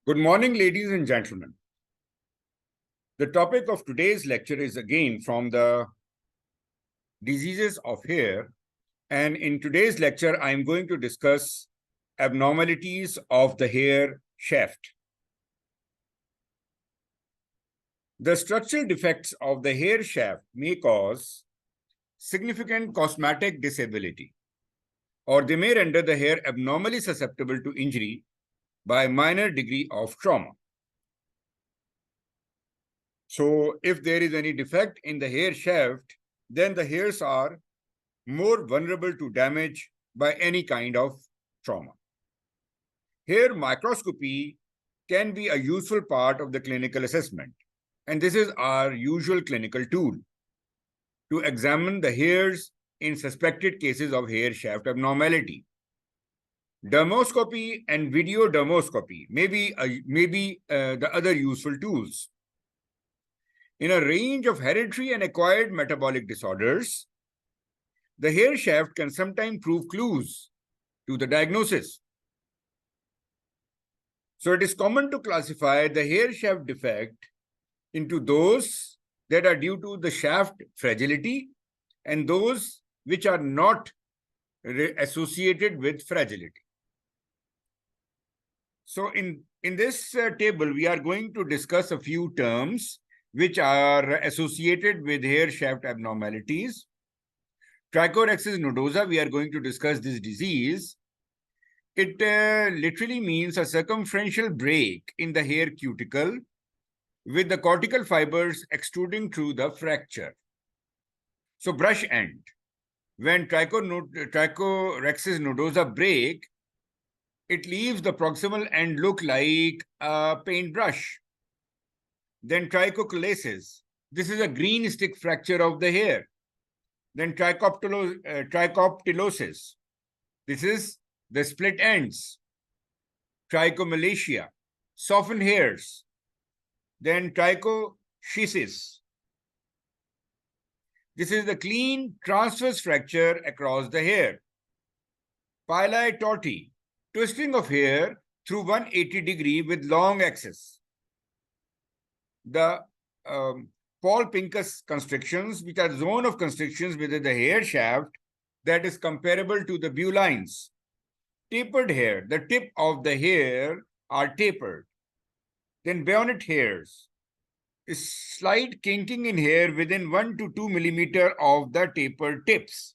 Good morning, ladies and gentlemen. The topic of today's lecture is again from the diseases of hair. And in today's lecture, I'm going to discuss abnormalities of the hair shaft. The structural defects of the hair shaft may cause significant cosmetic disability, or they may render the hair abnormally susceptible to injury by a minor degree of trauma. So if there is any defect in the hair shaft, then the hairs are more vulnerable to damage by any kind of trauma. Hair microscopy can be a useful part of the clinical assessment, and this is our usual clinical tool to examine the hairs in suspected cases of hair shaft abnormality. Dermoscopy and video dermoscopy may be the other useful tools. In a range of hereditary and acquired metabolic disorders, the hair shaft can sometimes prove clues to the diagnosis. So it is common to classify the hair shaft defect into those that are due to the shaft fragility and those which are not associated with fragility. So in this table, we are going to discuss a few terms which are associated with hair shaft abnormalities. Trichorrhexis nodosa, we are going to discuss this disease. It literally means a circumferential break in the hair cuticle with the cortical fibers extruding through the fracture. So brush end. When Trichorrhexis nodosa break, it leaves the proximal end look like a paintbrush. Then trichocalasis. This is a green stick fracture of the hair. Then trichoptilosis. This is the split ends. Trichomalacia, softened hairs. Then trichoschisis. This is the clean transverse fracture across the hair. Pili torti, twisting of hair through 180 degree with long axis. The Paul Pincus constrictions, which are zone of constrictions within the hair shaft that is comparable to the bulines. Tapered hair, the tip of the hair are tapered. Then bayonet hairs, a slight kinking in hair within 1 to 2 millimeter of the tapered tips.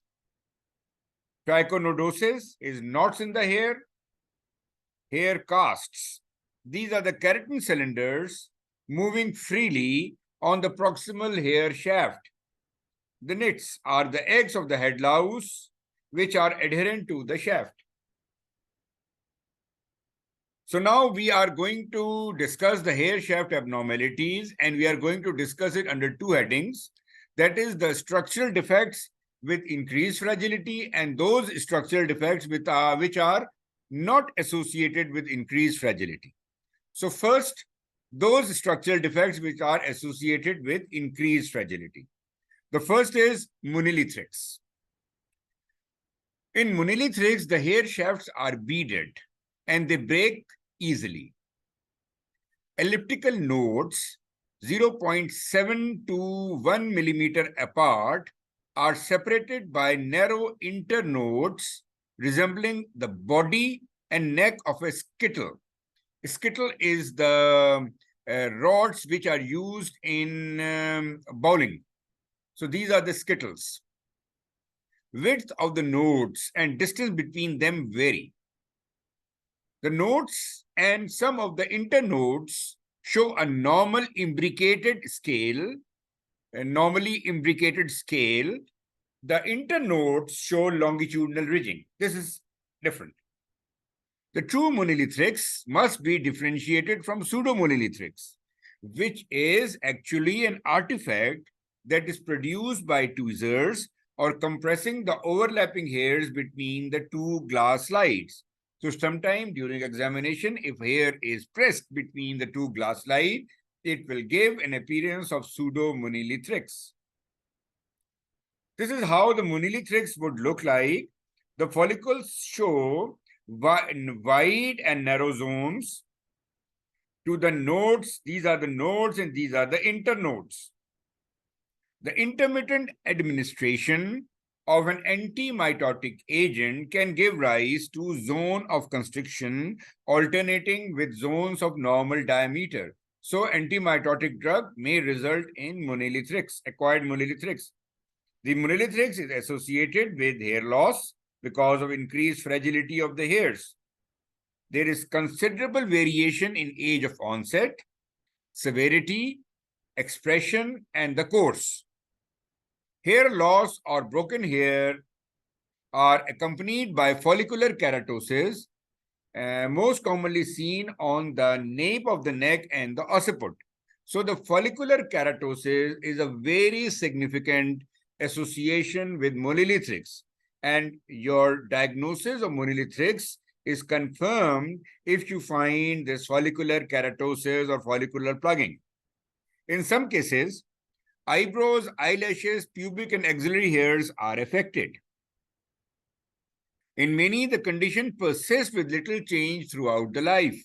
Trichonodosis is knots in the hair. Hair casts. These are the keratin cylinders moving freely on the proximal hair shaft. The nits are the eggs of the head louse, which are adherent to the shaft. So now we are going to discuss the hair shaft abnormalities, and we are going to discuss it under two headings. That is the structural defects with increased fragility and those structural defects which are not associated with increased fragility. So first, those structural defects which are associated with increased fragility. The first is Monilethrix. In Monilethrix, the hair shafts are beaded and they break easily. Elliptical nodes 0.7 to 1 millimeter apart are separated by narrow internodes resembling the body and neck of a skittle. A skittle is the rods which are used in bowling. So these are the skittles. Width of the nodes and distance between them vary. The nodes and some of the internodes show a normal imbricated scale. Normally imbricated scale. The internodes show longitudinal ridging. This is different. The true Monilethrix must be differentiated from pseudo-Monilethrix, which is actually an artifact that is produced by tweezers or compressing the overlapping hairs between the two glass slides. So sometime during examination, if hair is pressed between the two glass slides, it will give an appearance of pseudo-Monilethrix. This is how the Monilethrix would look like. The follicles show wide and narrow zones. to the nodes. These are the nodes and these are the internodes. The intermittent administration of an antimitotic agent can give rise to zone of constriction alternating with zones of normal diameter. So antimitotic drug may result in Monilethrix, acquired Monilethrix. The Monilethrix is associated with hair loss because of increased fragility of the hairs. There is considerable variation in age of onset, severity, expression, and the course. Hair loss or broken hair are accompanied by follicular keratosis, most commonly seen on the nape of the neck and the occiput. So the follicular keratosis is a very significant association with Monilethrix, and your diagnosis of Monilethrix is confirmed if you find this follicular keratosis or follicular plugging. In some cases, eyebrows, eyelashes, pubic and axillary hairs are affected. In many, the condition persists with little change throughout the life.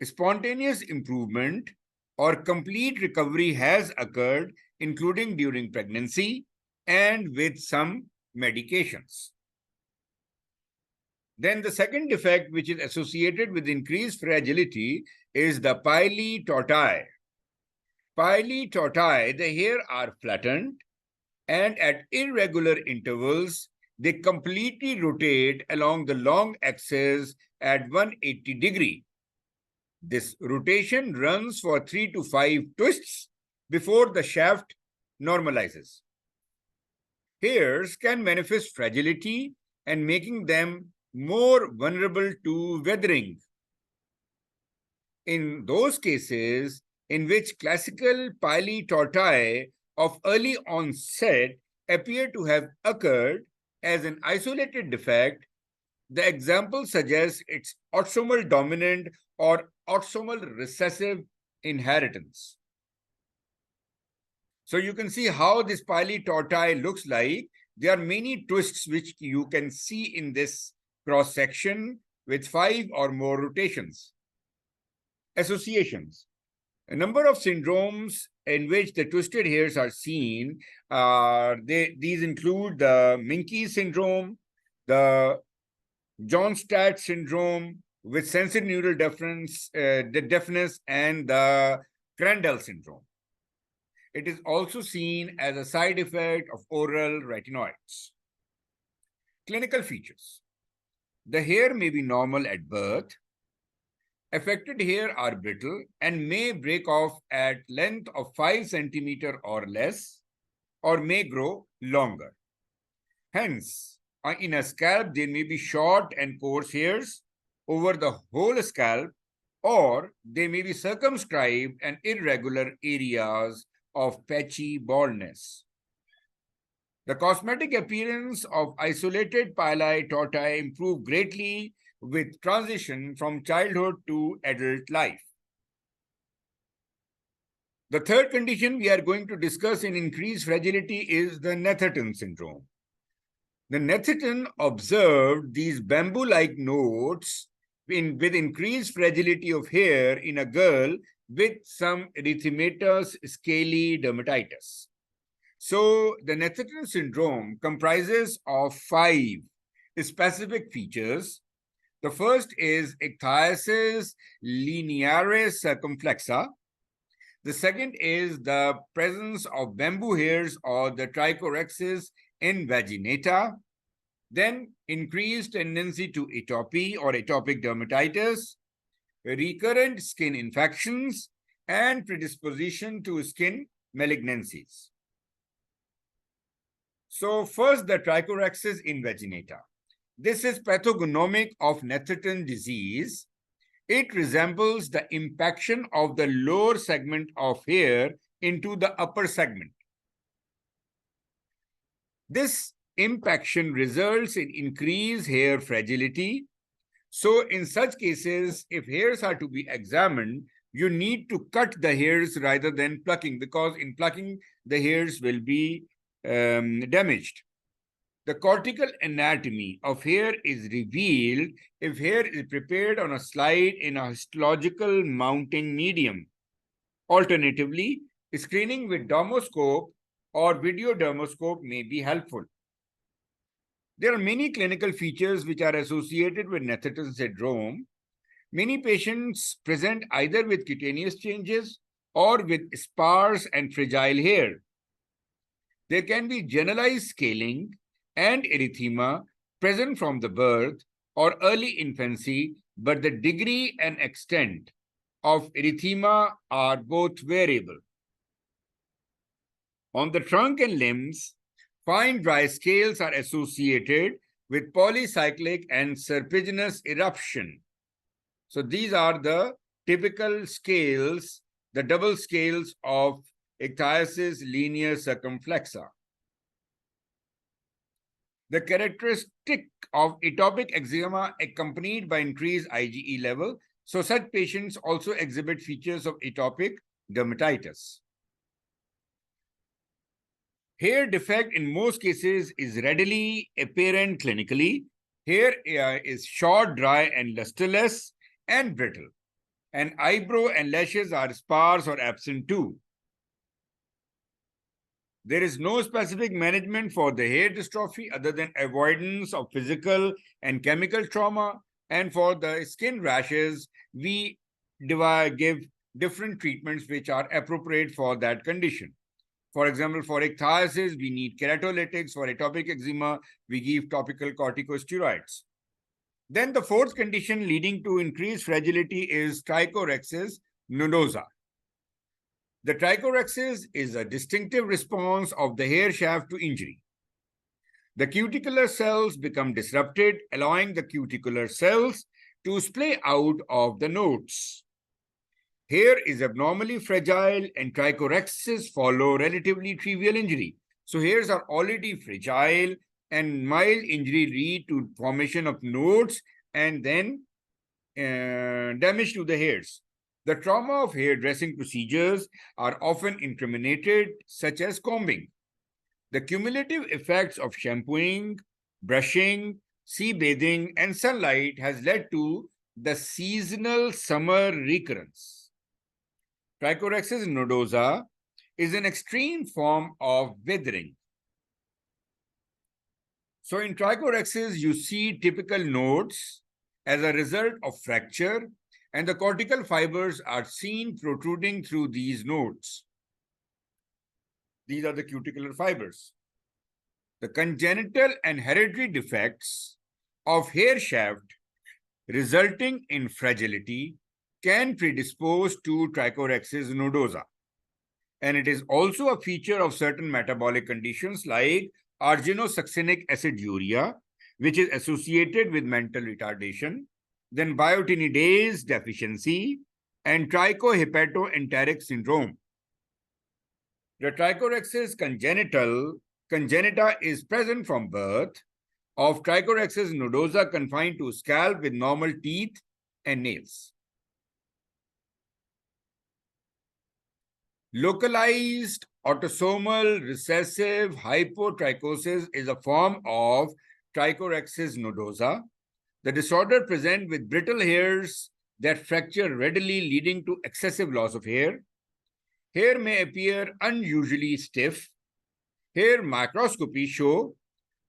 Spontaneous improvement or complete recovery has occurred, including during pregnancy and with some medications. Then the second defect, which is associated with increased fragility, is the Pili torti. Pili torti, the hair are flattened, and at irregular intervals, they completely rotate along the long axis at 180 degree. This rotation runs for 3 to 5 twists before the shaft normalizes. Hairs can manifest fragility and making them more vulnerable to weathering. In those cases in which classical Pili torti of early onset appear to have occurred as an isolated defect, the example suggests its autosomal dominant or autosomal recessive inheritance. So you can see how this Pili torti looks like. There are many twists which you can see in this cross section with 5 or more rotations. Associations. A number of syndromes in which the twisted hairs are seen. These include the Minky syndrome, the Johnstadt syndrome with sensory neural deafness, and the Crandall syndrome. It is also seen as a side effect of oral retinoids. Clinical features. The hair may be normal at birth. Affected hair are brittle and may break off at length of 5 centimeters or less, or may grow longer. Hence, in a scalp, there may be short and coarse hairs over the whole scalp, or they may be circumscribed and irregular areas of patchy baldness. The cosmetic appearance of isolated Pili torti improve greatly with transition from childhood to adult life. The third condition we are going to discuss in increased fragility is the Netherton syndrome. The Netherton observed these bamboo-like nodes with increased fragility of hair in a girl with some erythematous scaly dermatitis. So the Netherton syndrome comprises of 5 specific features. The first is ichthysis linearis circumflexa. The second is the presence of bamboo hairs or the Trichorrhexis invaginata. Then increased tendency to atopy or atopic dermatitis, recurrent skin infections, and predisposition to skin malignancies. So first, the Trichorrhexis invaginata. This is pathognomonic of Netherton disease. It resembles the impaction of the lower segment of hair into the upper segment. This impaction results in increased hair fragility. So in such cases, if hairs are to be examined, you need to cut the hairs rather than plucking, because in plucking, the hairs will be damaged. The cortical anatomy of hair is revealed if hair is prepared on a slide in a histological mounting medium. Alternatively, screening with dermoscope or video dermoscope may be helpful. There are many clinical features which are associated with Netherton syndrome. Many patients present either with cutaneous changes or with sparse and fragile hair. There can be generalized scaling and erythema present from the birth or early infancy, but the degree and extent of erythema are both variable. On the trunk and limbs, fine dry scales are associated with polycyclic and serpiginous eruption. So these are the typical scales, the double scales of ichthysis linear circumflexa. The characteristic of atopic eczema accompanied by increased IgE level. So such patients also exhibit features of atopic dermatitis. Hair defect in most cases is readily apparent clinically. Hair is short, dry, and lusterless and brittle. And eyebrow and lashes are sparse or absent too. There is no specific management for the hair dystrophy other than avoidance of physical and chemical trauma. And for the skin rashes, we give different treatments which are appropriate for that condition. For example, for ichthysis, we need keratolytics. For atopic eczema, we give topical corticosteroids. Then the fourth condition leading to increased fragility is Trichorrhexis nodosa. The Trichorrhexis is a distinctive response of the hair shaft to injury. The cuticular cells become disrupted, allowing the cuticular cells to splay out of the nodes. Hair is abnormally fragile and Trichorrhexis follow relatively trivial injury. So hairs are already fragile and mild injury lead to formation of nodes and then damage to the hairs. The trauma of hairdressing procedures are often incriminated, such as combing. The cumulative effects of shampooing, brushing, sea bathing, and sunlight has led to the seasonal summer recurrence. Trichorrhexis nodosa is an extreme form of withering. So in Trichorrhexis, you see typical nodes as a result of fracture, and the cortical fibers are seen protruding through these nodes. These are the cuticular fibers. The congenital and hereditary defects of hair shaft resulting in fragility can predispose to Trichorrhexis nodosa. And it is also a feature of certain metabolic conditions like arginosuccinic aciduria, which is associated with mental retardation, then biotinidase deficiency, and trichohepatoenteric syndrome. The Trichorrhexis congenita is present from birth of Trichorrhexis nodosa confined to scalp with normal teeth and nails. Localized autosomal recessive hypotrichosis is a form of Trichorrhexis nodosa. The disorder presents with brittle hairs that fracture readily, leading to excessive loss of hair. Hair may appear unusually stiff. Hair microscopy show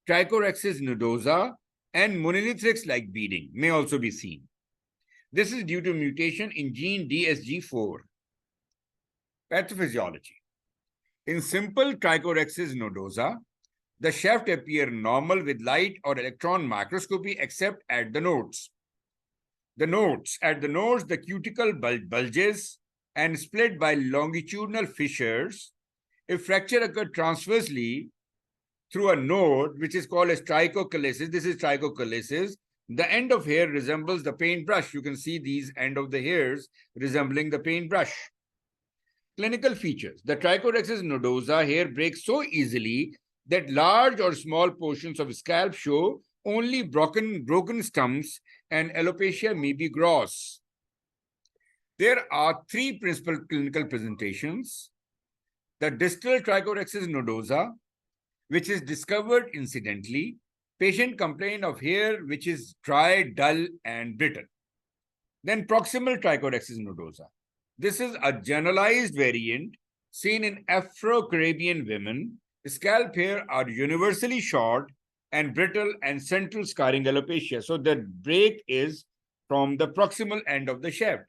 Trichorrhexis nodosa and Monilethrix-like beading may also be seen. This is due to mutation in gene DSG4. Pathophysiology. In simple Trichorrhexis nodosa, the shaft appear normal with light or electron microscopy except at the nodes. At the nodes, the cuticle bulges and split by longitudinal fissures. If fracture occurs transversely through a node, which is called as trichochlesis, this is trichochlesis, the end of hair resembles the paintbrush. You can see these end of the hairs resembling the paintbrush. Clinical features. The Trichorrhexis nodosa hair breaks so easily that large or small portions of scalp show only broken stumps, and alopecia may be gross. There are three principal clinical presentations. The distal Trichorrhexis nodosa, which is discovered incidentally. Patient complain of hair which is dry, dull, and brittle. Then proximal Trichorrhexis nodosa. This is a generalized variant seen in Afro-Caribbean women. Scalp hair are universally short and brittle and central scarring alopecia. So the break is from the proximal end of the shaft.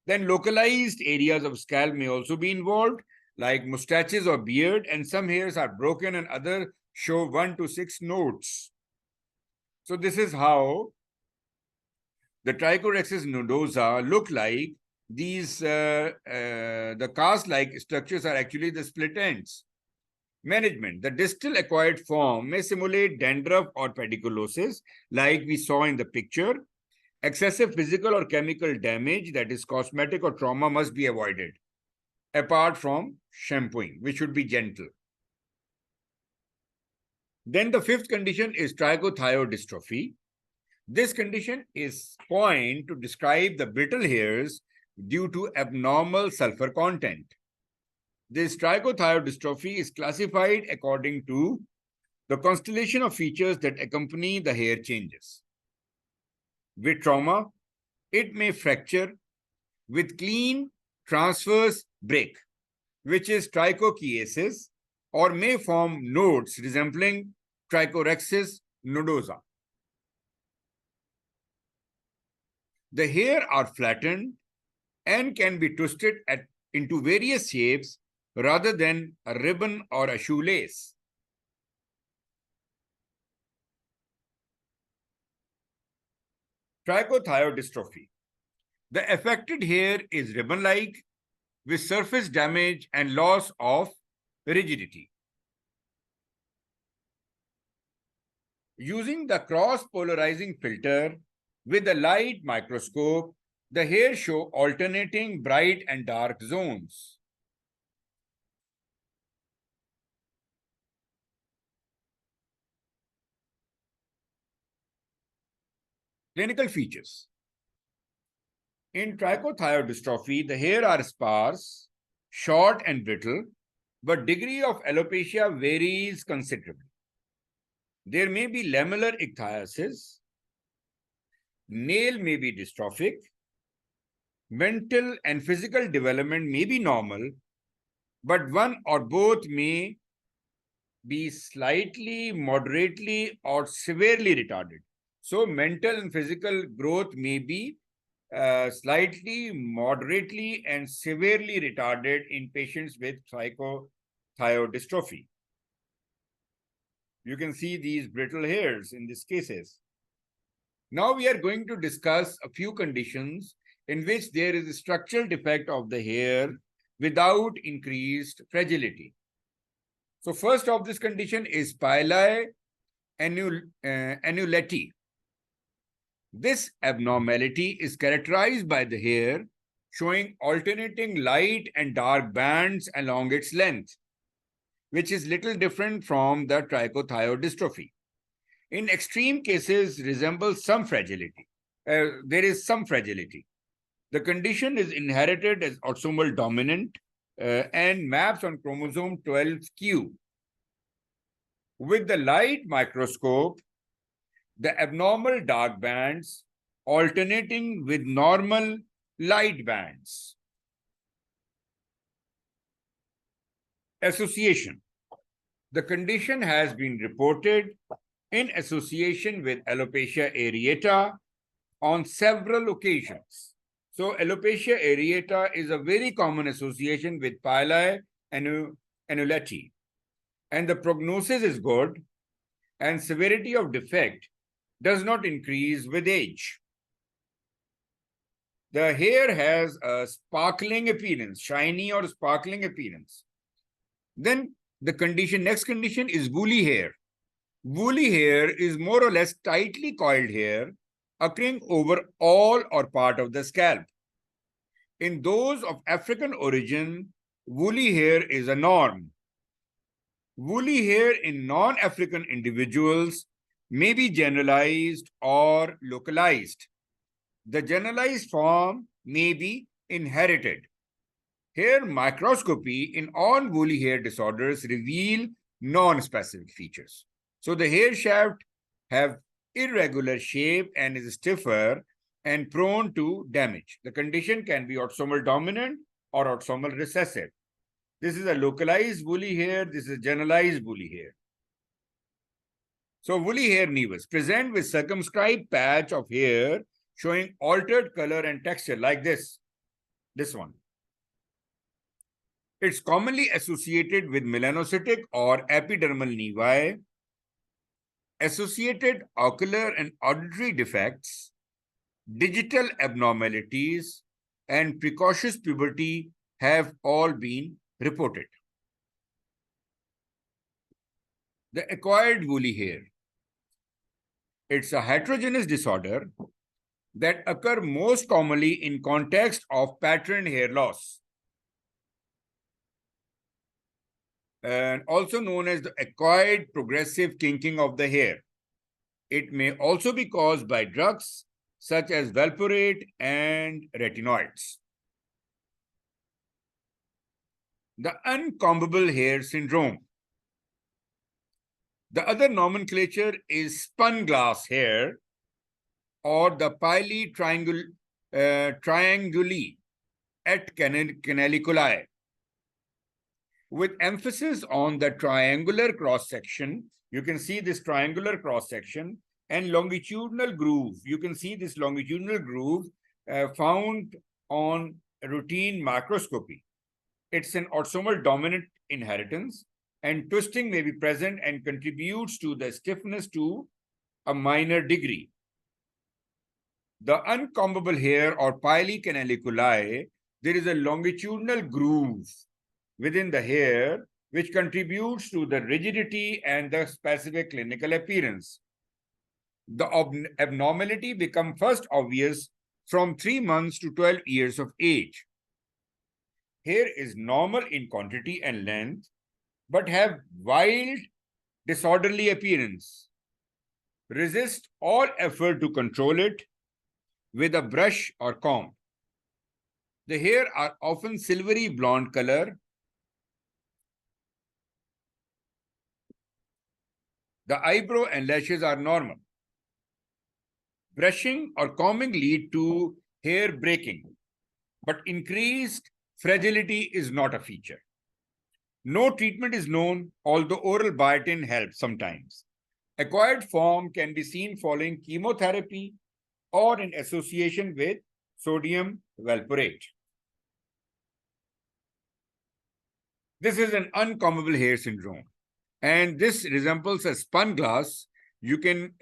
Then localized areas of scalp may also be involved, like mustaches or beard, and some hairs are broken and others show 1 to 6 nodes. So this is how the Trichorrhexis nodosa look like. These, the cast-like structures are actually the split ends. Management. The distal acquired form may simulate dandruff or pediculosis, like we saw in the picture. Excessive physical or chemical damage, that is cosmetic or trauma, must be avoided, apart from shampooing, which should be gentle. Then the fifth condition is Trichothiodystrophy. This condition is coined to describe the brittle hairs due to abnormal sulfur content. This Trichothiodystrophy is classified according to the constellation of features that accompany the hair changes. With trauma, it may fracture with clean transverse break, which is trichochiasis, or may form nodes resembling Trichorrhexis nodosa. The hair are flattened and can be twisted into various shapes rather than a ribbon or a shoelace. Trichothiodystrophy. The affected hair is ribbon-like with surface damage and loss of rigidity. Using the cross-polarizing filter with a light microscope, the hair show alternating bright and dark zones. Clinical features. In trichothiodystrophy, the hair are sparse, short and brittle, but degree of alopecia varies considerably. There may be lamellar ichthysis, nail may be dystrophic, mental and physical development may be normal, but one or both may be slightly, moderately, or severely retarded. So mental and physical growth may be slightly, moderately, and severely retarded in patients with trichothiodystrophy. You can see these brittle hairs in these cases. Now we are going to discuss a few conditions in which there is a structural defect of the hair without increased fragility. So first of this condition is Pili annulati. This abnormality is characterized by the hair showing alternating light and dark bands along its length, which is little different from the trichothiodystrophy. In extreme cases, resembles some fragility. There is some fragility. The condition is inherited as autosomal dominant and maps on chromosome 12q. With the light microscope, the abnormal dark bands alternating with normal light bands. Association. The condition has been reported in association with alopecia areata on several occasions. So alopecia areata is a very common association with Pili annulati, and the prognosis is good, and severity of defect does not increase with age. The hair has a sparkling appearance, shiny or sparkling appearance. Then the next condition is woolly hair. Woolly hair is more or less tightly coiled hair occurring over all or part of the scalp. In those of African origin, woolly hair is a norm. Woolly hair in non-African individuals may be generalized or localized. The generalized form may be inherited. Hair microscopy in all woolly hair disorders reveal non-specific features. So the hair shaft have irregular shape and is stiffer and prone to damage. The condition can be autosomal dominant or autosomal recessive. This is a localized woolly hair. This is generalized woolly hair. So woolly hair nevus present with circumscribed patch of hair showing altered color and texture like this one. It's commonly associated with melanocytic or epidermal nevi, associated ocular and auditory defects, digital abnormalities, and precocious puberty have all been reported. The acquired woolly hair. It's a heterogeneous disorder that occur most commonly in context of patterned hair loss, and also known as the acquired progressive kinking of the hair. It may also be caused by drugs such as valproate and retinoids. The uncombable hair syndrome. The other nomenclature is spun glass hair or the Pili trianguli at canaliculi, with emphasis on the triangular cross-section. You can see this triangular cross-section and longitudinal groove. You can see this longitudinal groove found on routine microscopy. It's an autosomal dominant inheritance, and twisting may be present and contributes to the stiffness to a minor degree. The uncombable hair or Pili canaliculi, there is a longitudinal groove within the hair which contributes to the rigidity and the specific clinical appearance. The abnormality becomes first obvious from 3 months to 12 years of age. Hair is normal in quantity and length, but have wild, disorderly appearance. Resist all effort to control it with a brush or comb. The hair are often silvery blonde color. The eyebrow and lashes are normal. Brushing or combing lead to hair breaking, but increased fragility is not a feature. No treatment is known, although oral biotin helps sometimes. Acquired form can be seen following chemotherapy or in association with sodium valproate. This is an uncombable hair syndrome, and this resembles a spun glass. You can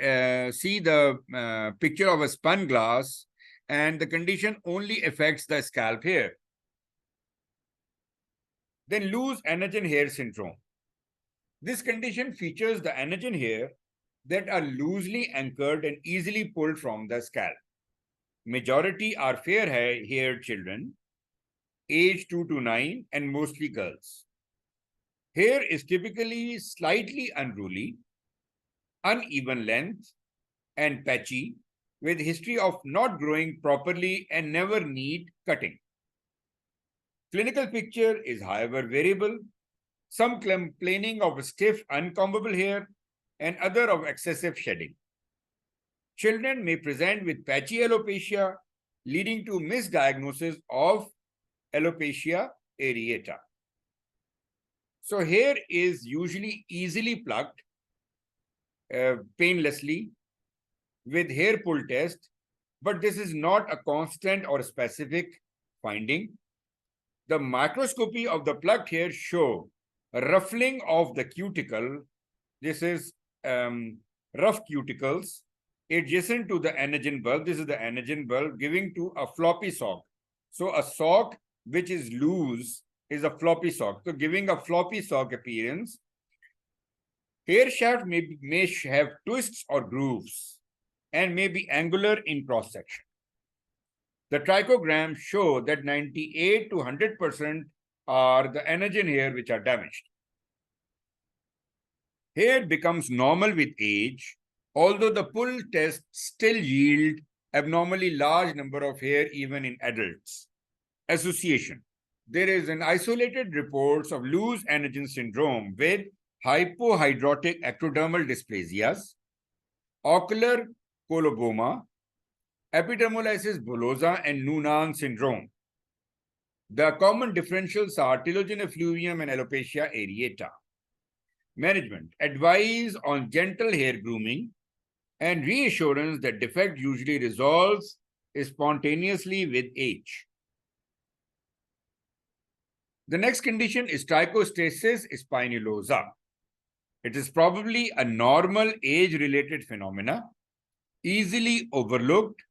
see the picture of a spun glass, and the condition only affects the scalp hair. Then loose anagen hair syndrome. This condition features the anagen hair that are loosely anchored and easily pulled from the scalp. Majority are fair-haired children, age 2 to 9, and mostly girls. Hair is typically slightly unruly, uneven length, and patchy, with history of not growing properly and never need cutting. Clinical picture is, however, variable. Some complaining of stiff, uncombable hair, and other of excessive shedding. Children may present with patchy alopecia, leading to misdiagnosis of alopecia areata. So hair is usually easily plucked painlessly with hair pull test, but this is not a constant or specific finding. The microscopy of the plucked hair show a ruffling of the cuticle. This is rough cuticles adjacent to the anagen bulb. This is the anagen bulb giving to a floppy sock. So a sock which is loose is a floppy sock. So giving a floppy sock appearance. Hair shaft may have twists or grooves and may be angular in cross-section. The trichograms show that 98 to 100% are the anagen hair which are damaged. Hair becomes normal with age, although the pull test still yield abnormally large number of hair even in adults. Association. There is an isolated reports of loose anagen syndrome with hypohydrotic ectodermal dysplasias, ocular coloboma, epidermolysis bullosa, and Noonan syndrome. The common differentials are telogen effluvium and alopecia areata. Management: advice on gentle hair grooming and reassurance that defect usually resolves spontaneously with age. The next condition is trichostasis spinulosa. It is probably a normal age-related phenomena, easily overlooked,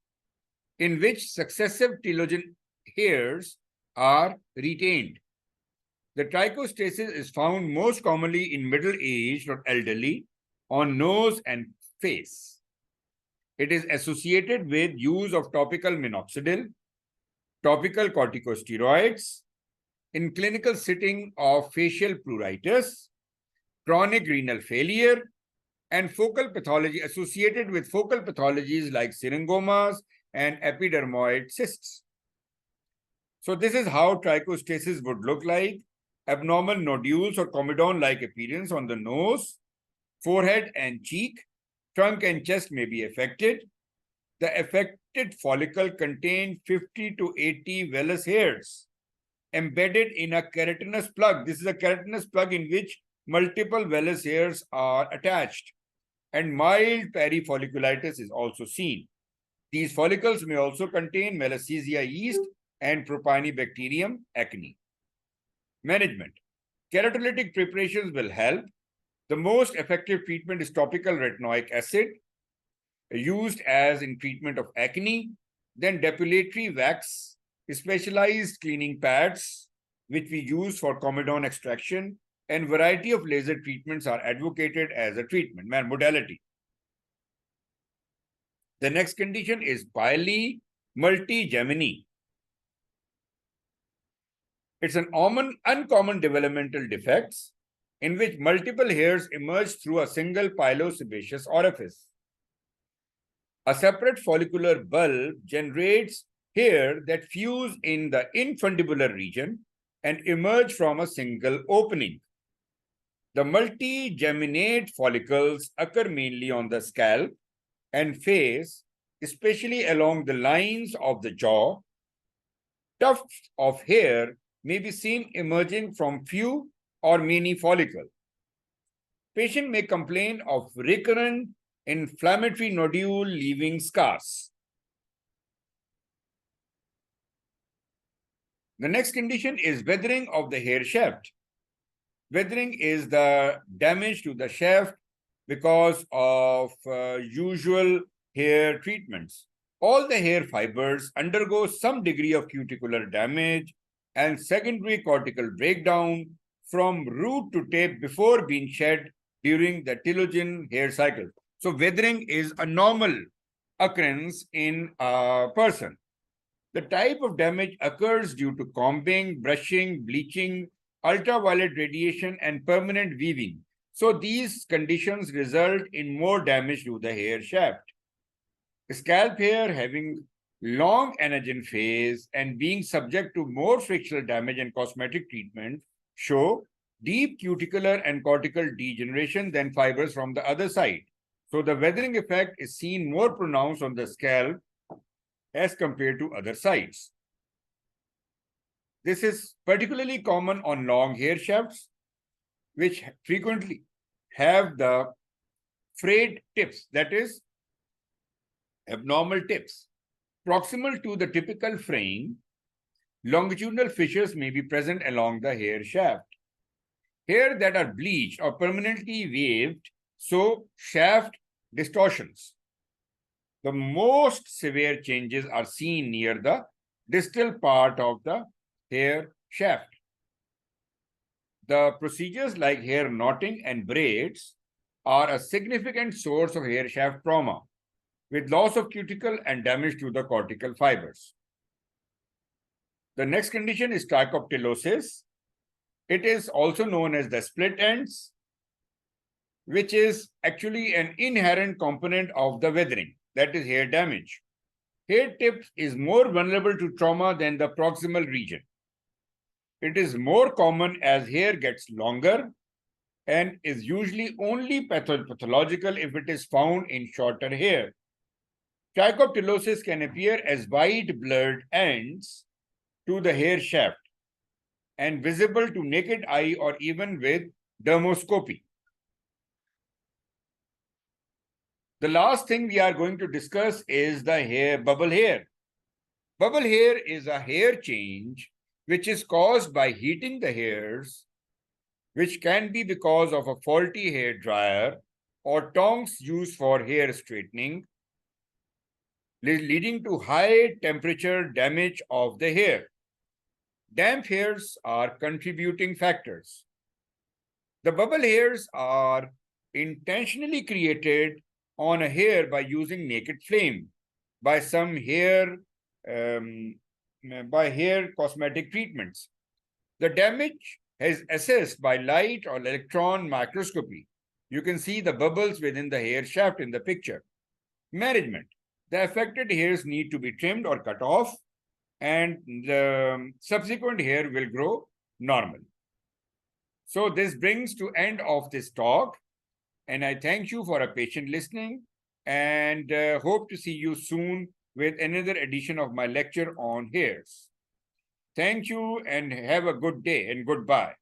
in which successive telogen hairs are retained. The trichostasis is found most commonly in middle-aged or elderly on nose and face. It is associated with use of topical minoxidil, topical corticosteroids, in clinical setting of facial pruritus, chronic renal failure, and focal pathology associated with focal pathologies like syringomas and epidermoid cysts. So this is how trichostasis would look like: abnormal nodules or comedone-like appearance on the nose, forehead, and cheek. Trunk and chest may be affected. The affected follicle contains 50 to 80 vellus hairs embedded in a keratinous plug. This is a keratinous plug in which multiple vellus hairs are attached, and mild perifolliculitis is also seen. These follicles may also contain Malassezia yeast and Propionibacterium acne. Management: keratolytic preparations will help. The most effective treatment is topical retinoic acid, used as in treatment of acne, then depilatory wax, specialized cleaning pads, which we use for comedone extraction, and variety of laser treatments are advocated as a treatment modality. The next condition is Pili multigemini. It's an uncommon developmental defects in which multiple hairs emerge through a single pilosebaceous orifice. A separate follicular bulb generates hair that fuse in the infundibular region and emerge from a single opening. The multigeminate follicles occur mainly on the scalp and face, especially along the lines of the jaw. Tufts of hair may be seen emerging from few or many follicles. Patient may complain of recurrent inflammatory nodule leaving scars. The next condition is weathering of the hair shaft. Weathering is the damage to the shaft because of usual hair treatments. All the hair fibers undergo some degree of cuticular damage and secondary cortical breakdown from root to tip before being shed during the telogen hair cycle. So weathering is a normal occurrence in a person. The type of damage occurs due to combing, brushing, bleaching, ultraviolet radiation, and permanent weaving. So these conditions result in more damage to the hair shaft. Scalp hair having long anagen phase and being subject to more frictional damage and cosmetic treatment show deep cuticular and cortical degeneration than fibers from the other side. So the weathering effect is seen more pronounced on the scalp as compared to other sides. This is particularly common on long hair shafts, which frequently have the frayed tips, that is, abnormal tips. Proximal to the typical fraying, longitudinal fissures may be present along the hair shaft. Hair that are bleached or permanently waved show shaft distortions. The most severe changes are seen near the distal part of the hair shaft. The procedures like hair knotting and braids are a significant source of hair shaft trauma, with loss of cuticle and damage to the cortical fibers. The next condition is trichothiodystrophy. It is also known as the split ends, which is actually an inherent component of the weathering, that is hair damage. Hair tips is more vulnerable to trauma than the proximal region. It is more common as hair gets longer and is usually only pathological if it is found in shorter hair. Trichothiodystrophy can appear as wide blurred ends to the hair shaft and visible to naked eye or even with dermoscopy. The last thing we are going to discuss is the bubble hair. Bubble hair is a hair change which is caused by heating the hairs, which can be because of a faulty hair dryer or tongs used for hair straightening, leading to high temperature damage of the hair. Damp hairs are contributing factors. The bubble hairs are intentionally created on a hair by using naked flame, by some hair cosmetic treatments. The damage is assessed by light or electron microscopy. You can see the bubbles within the hair shaft in the picture. Management. The affected hairs need to be trimmed or cut off, and the subsequent hair will grow normal. So this brings to end of this talk, and I thank you for a patient listening, and hope to see you soon with another edition of my lecture on hairs. Thank you and have a good day and goodbye.